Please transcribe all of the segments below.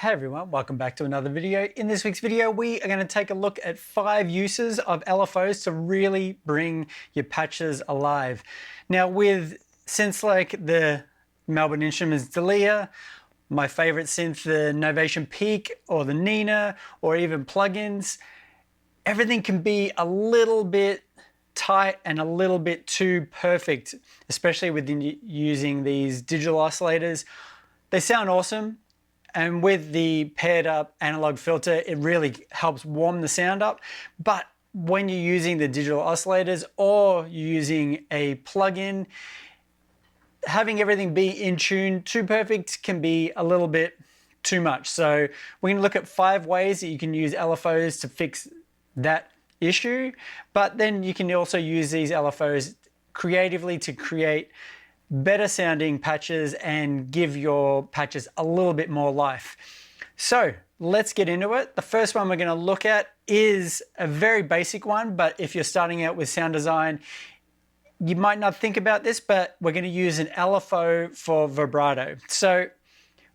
Hey everyone, welcome back to another video. In this week's video, we are going to take a look at 5 uses of LFOs to really bring your patches alive. Now with synths like the Melbourne Instruments Delia, my favorite synth, the Novation Peak or the Nina, or even plugins, everything can be a little bit tight and a little bit too perfect, especially with using these digital oscillators. They sound awesome. And with the paired up analog filter, it really helps warm the sound up. But when you're using the digital oscillators or you're using a plugin, having everything be in tune too perfect can be a little bit too much. So we're going to look at 5 ways that you can use LFOs to fix that issue. But then you can also use these LFOs creatively to create better sounding patches and give your patches a little bit more life. So let's get into it. The first one we're going to look at is a very basic one, but if you're starting out with sound design, you might not think about this, but we're going to use an LFO for vibrato. So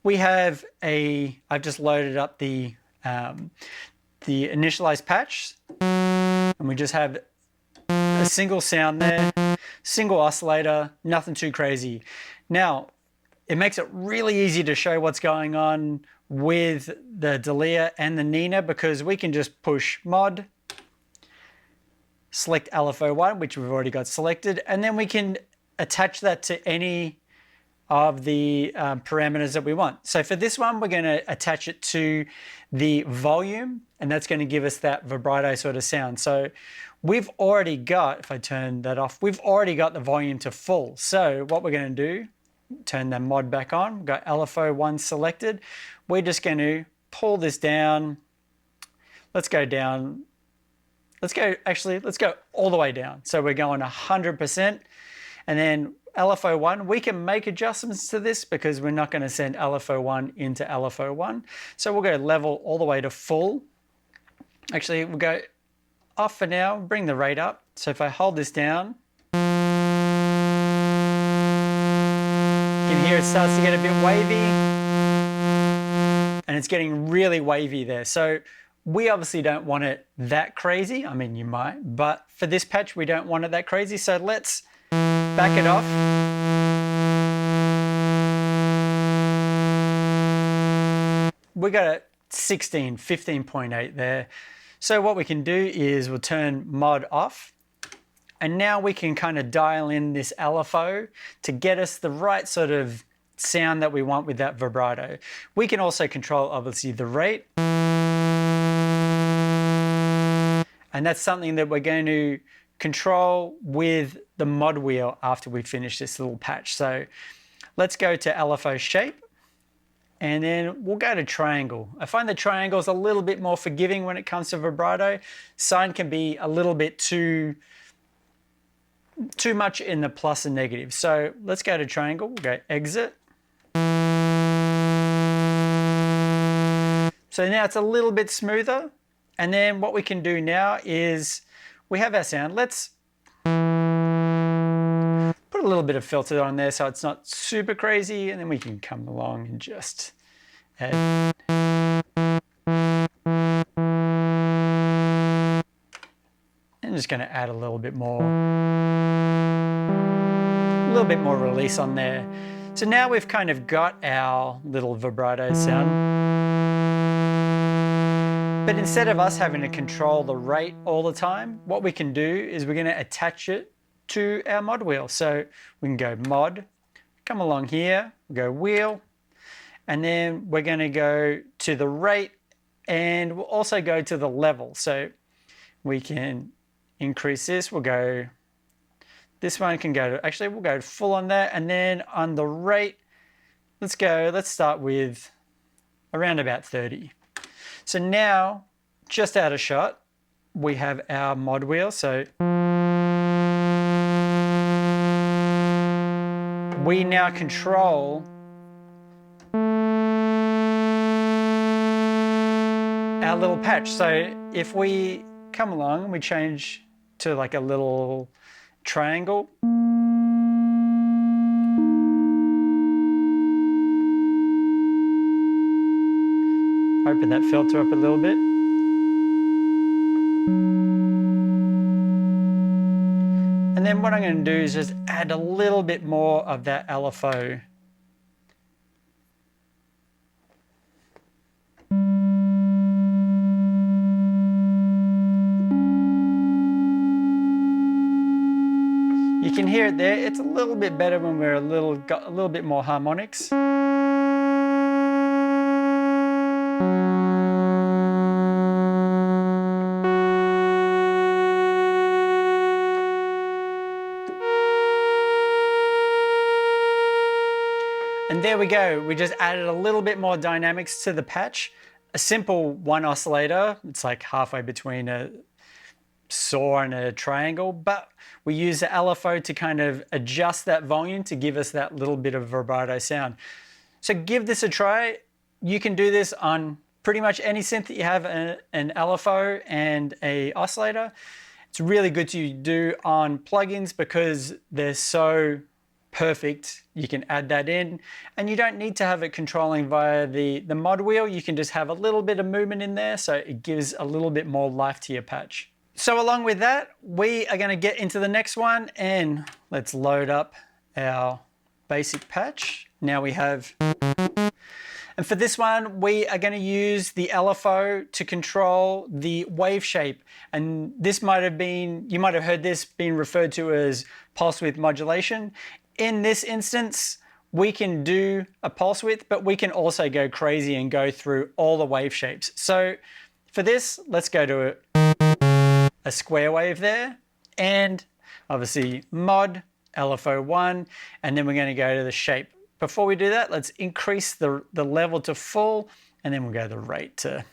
we have I've just loaded up the initialized patch, and we just have a single sound there, single oscillator, nothing too crazy. Now, it makes it really easy to show what's going on with the Delia and the Nina because we can just push mod, select LFO1, which we've already got selected, and then we can attach that to any of the parameters that we want. So for this one, we're going to attach it to the volume, and that's going to give us that vibrato sort of sound. So we've already got, if I turn that off, we've already got the volume to full. So what we're going to do, turn that mod back on, we've got LFO1 selected. We're just going to pull this down. Let's go down. Let's go all the way down. So we're going 100%. And then LFO1, we can make adjustments to this because we're not going to send LFO1 into LFO1. So we'll go level all the way to full. Actually, we'll go off for now, bring the rate up. So if I hold this down, you can hear it starts to get a bit wavy, and it's getting really wavy there. So we obviously don't want it that crazy. I mean, you might, but for this patch, we don't want it that crazy. So let's back it off. We got a 15.8 there. So what we can do is we'll turn mod off, and now we can kind of dial in this LFO to get us the right sort of sound that we want with that vibrato. We can also control obviously the rate, and that's something that we're going to control with the mod wheel after we finish this little patch. So let's go to LFO shape, and then we'll go to triangle. I find the triangle is a little bit more forgiving when it comes to vibrato. Sine can be a little bit too much in the plus and negative. So let's go to triangle, we'll go exit. So now it's a little bit smoother. And then what we can do now is we have our sound. Let's put a little bit of filter on there so it's not super crazy, and then we can come along and just add. I'm just going to add a little bit more release on there. So now we've kind of got our little vibrato sound. But instead of us having to control the rate all the time, what we can do is we're going to attach it to our mod wheel. So we can go mod, come along here, go wheel, and then we're going to go to the rate, and we'll also go to the level. So we can increase this. We'll go, this one can go to, actually we'll go full on that, and then on the rate, let's start with around about 30. So now, just out of shot, we have our mod wheel. So we now control our little patch. So if we come along and we change to like a little triangle, Open that filter up a little bit. And then what I'm going to do is just add a little bit more of that LFO. You can hear it there. It's a little bit better when we're got a little bit more harmonics. And there we go. We just added a little bit more dynamics to the patch. A simple one oscillator. It's like halfway between a saw and a triangle, but we use the LFO to kind of adjust that volume to give us that little bit of vibrato sound. So give this a try. You can do this on pretty much any synth that you have an LFO and a oscillator. It's really good to do on plugins because they're so perfect. You can add that in and you don't need to have it controlling via the mod wheel. You can just have a little bit of movement in there so it gives a little bit more life to your patch. So along with that, we are going to get into the next one and let's load up our basic patch. Now we have, and for this one, we are going to use the LFO to control the wave shape. And this might have been, you might have heard this being referred to as pulse width modulation. In this instance, we can do a pulse width, but we can also go crazy and go through all the wave shapes. So for this, let's go to a square wave there, and obviously mod, LFO1, and then we're going to go to the shape. Before we do that, let's increase the level to full, and then we'll go the rate to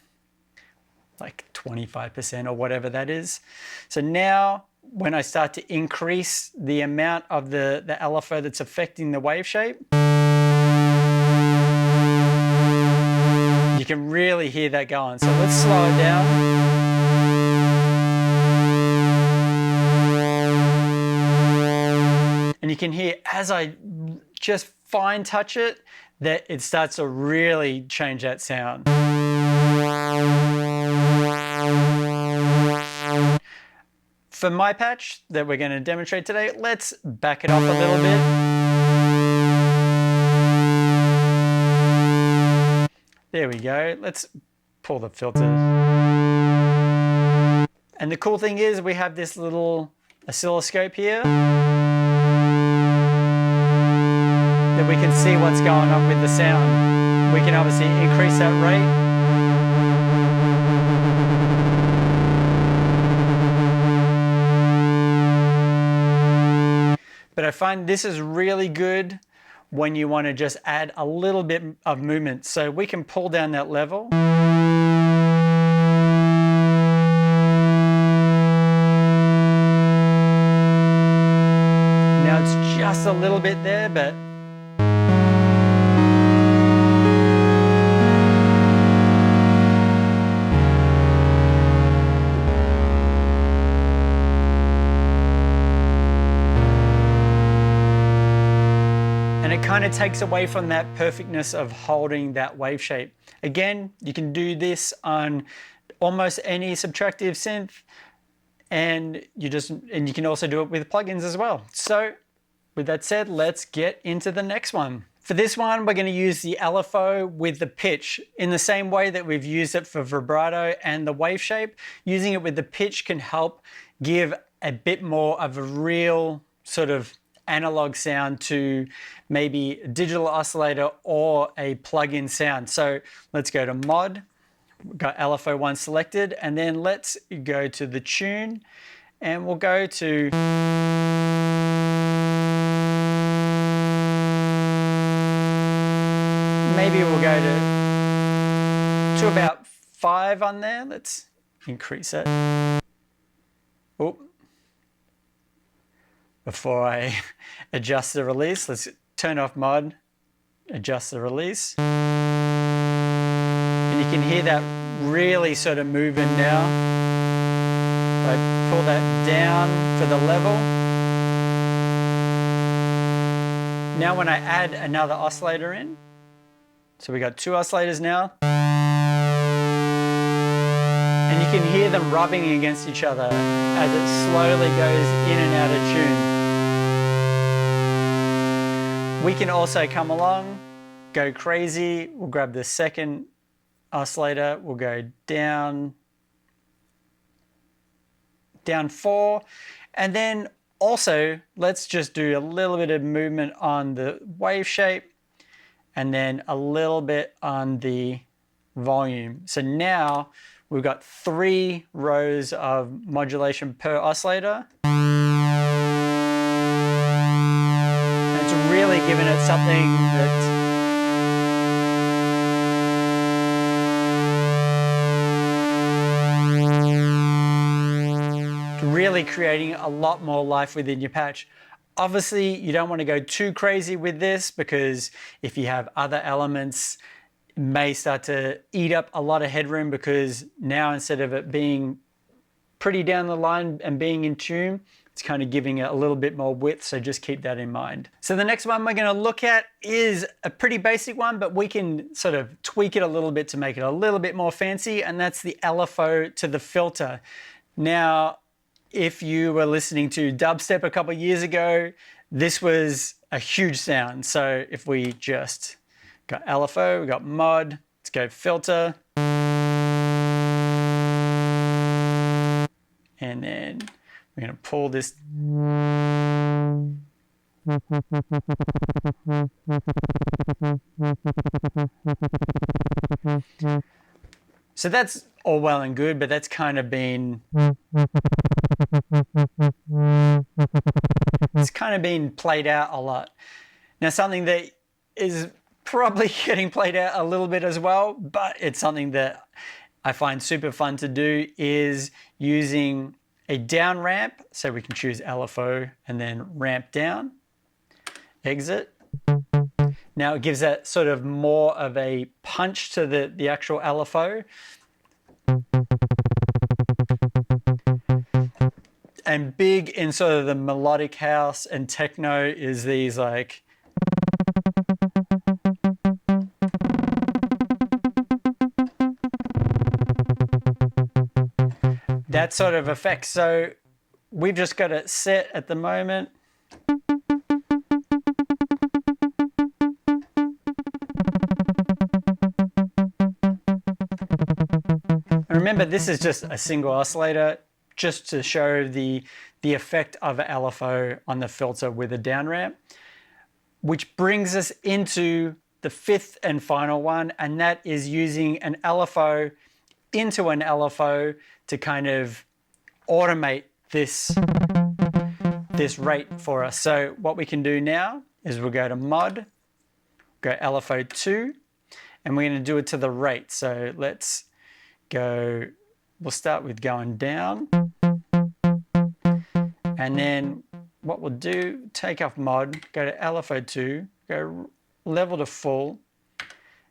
like 25% or whatever that is. So now when I start to increase the amount of the LFO that's affecting the wave shape, you can really hear that going. So let's slow it down. And you can hear as I just fine touch it, that it starts to really change that sound. For my patch that we're going to demonstrate today, let's back it off a little bit. There we go. Let's pull the filter. And the cool thing is we have this little oscilloscope here that we can see what's going on with the sound. We can obviously increase that rate. But I find this is really good when you want to just add a little bit of movement. So we can pull down that level. Now it's just a little bit there, but and it kind of takes away from that perfectness of holding that wave shape. Again, you can do this on almost any subtractive synth, and you can also do it with plugins as well. So with that said, let's get into the next one. For this one, we're going to use the LFO with the pitch in the same way that we've used it for vibrato and the wave shape. Using it with the pitch can help give a bit more of a real sort of analog sound to maybe a digital oscillator or a plug-in sound. So let's go to mod, we've got LFO1 selected, and then let's go to the tune, and we'll go to maybe we'll go to about 5 on there. Let's increase it. Oh. Before I adjust the release, let's turn off mod, adjust the release. And you can hear that really sort of moving now. I pull that down for the level. Now when I add another oscillator in, so we got 2 oscillators now. And you can hear them rubbing against each other as it slowly goes in and out of tune. We can also come along, go crazy. We'll grab the second oscillator, we'll go down 4, and then also let's just do a little bit of movement on the wave shape and then a little bit on the volume. So now we've got 3 rows of modulation per oscillator. And it's really giving it something that really creating a lot more life within your patch. Obviously, you don't want to go too crazy with this because if you have other elements, it may start to eat up a lot of headroom, because now instead of it being pretty down the line and being in tune, it's kind of giving it a little bit more width, so just keep that in mind. So the next one we're going to look at is a pretty basic one, but we can sort of tweak it a little bit to make it a little bit more fancy, and that's the LFO to the filter. Now, if you were listening to dubstep a couple of years ago, this was a huge sound. So if we just got LFO, we got mod, let's go filter. And then we're going to pull this. So that's all well and good, but that's kind of been, it's kind of been played out a lot. Now, something that is probably getting played out a little bit as well, but it's something that I find super fun to do, is using a down ramp. So we can choose LFO and then ramp down, exit. Now it gives that sort of more of a punch to the actual LFO. And big in sort of the melodic house and techno is these like that sort of effect. So we've just got it set at the moment. Remember, this is just a single oscillator, just to show the effect of an LFO on the filter with a down ramp, which brings us into the 5th and final one, and that is using an LFO into an LFO to kind of automate this rate for us. So what we can do now is we'll go to mod, go LFO 2, and we're going to do it to the rate. So let's go, we'll start with going down, and then what we'll do, take off mod, go to LFO 2, go level to full,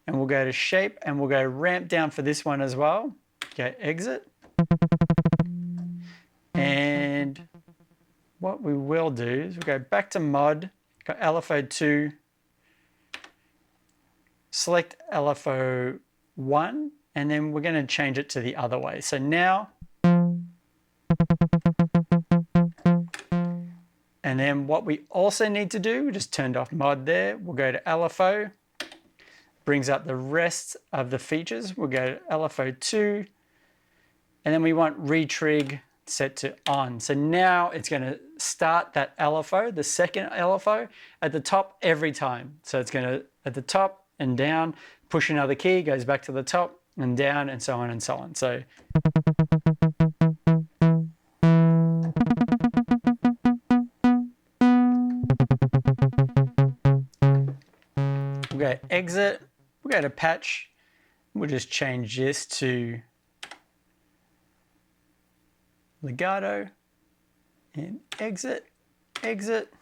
and we'll go to shape, and we'll go ramp down for this one as well. Go exit. And what we will do is we'll go back to mod, go LFO 2, select LFO 1, and then we're going to change it to the other way. So now, and then what we also need to do, we just turned off mod there, we'll go to LFO, brings up the rest of the features. We'll go to LFO 2, and then we want retrig set to on. So now it's going to start that LFO, the second LFO, at the top every time. So it's going to, at the top and down, push another key, goes back to the top and down, and so on and so on. So we'll go exit, we'll go to patch, we'll just change this to legato, and exit, exit.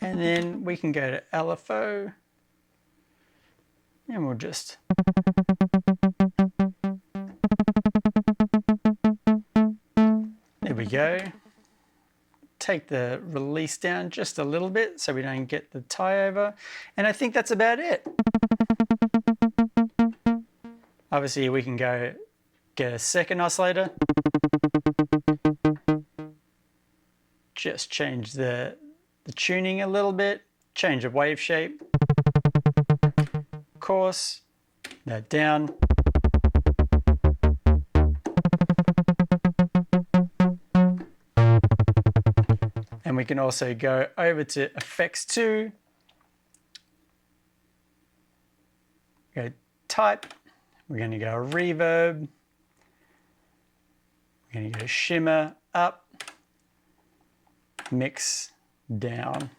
And then we can go to LFO, and we'll just there we go. take the release down just a little bit so we don't get the tie over. And I think that's about it. Obviously we can go get a second oscillator. Just change the tuning a little bit, change of wave shape, course, that down. And we can also go over to effects 2, go type, we're going to go reverb, we're going to go shimmer up, mix down.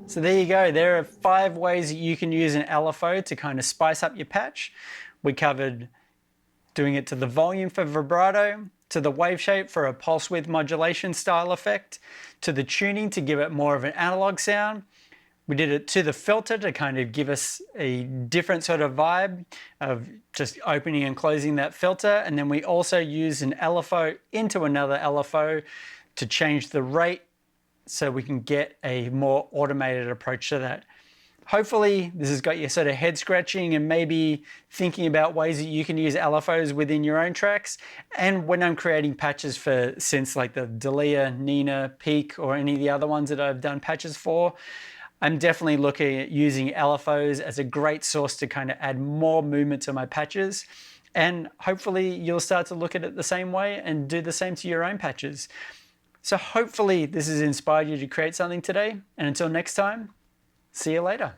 So there you go. There are 5 ways that you can use an LFO to kind of spice up your patch. We covered doing it to the volume for vibrato, to the wave shape for a pulse width modulation style effect, to the tuning to give it more of an analog sound. We did it to the filter to kind of give us a different sort of vibe of just opening and closing that filter. And then we also used an LFO into another LFO to change the rate so we can get a more automated approach to that. Hopefully this has got you sort of head scratching and maybe thinking about ways that you can use LFOs within your own tracks. And when I'm creating patches for synths like the Delia, Nina, Peak, or any of the other ones that I've done patches for, I'm definitely looking at using LFOs as a great source to kind of add more movement to my patches. And hopefully you'll start to look at it the same way and do the same to your own patches. So hopefully this has inspired you to create something today. And until next time, see you later.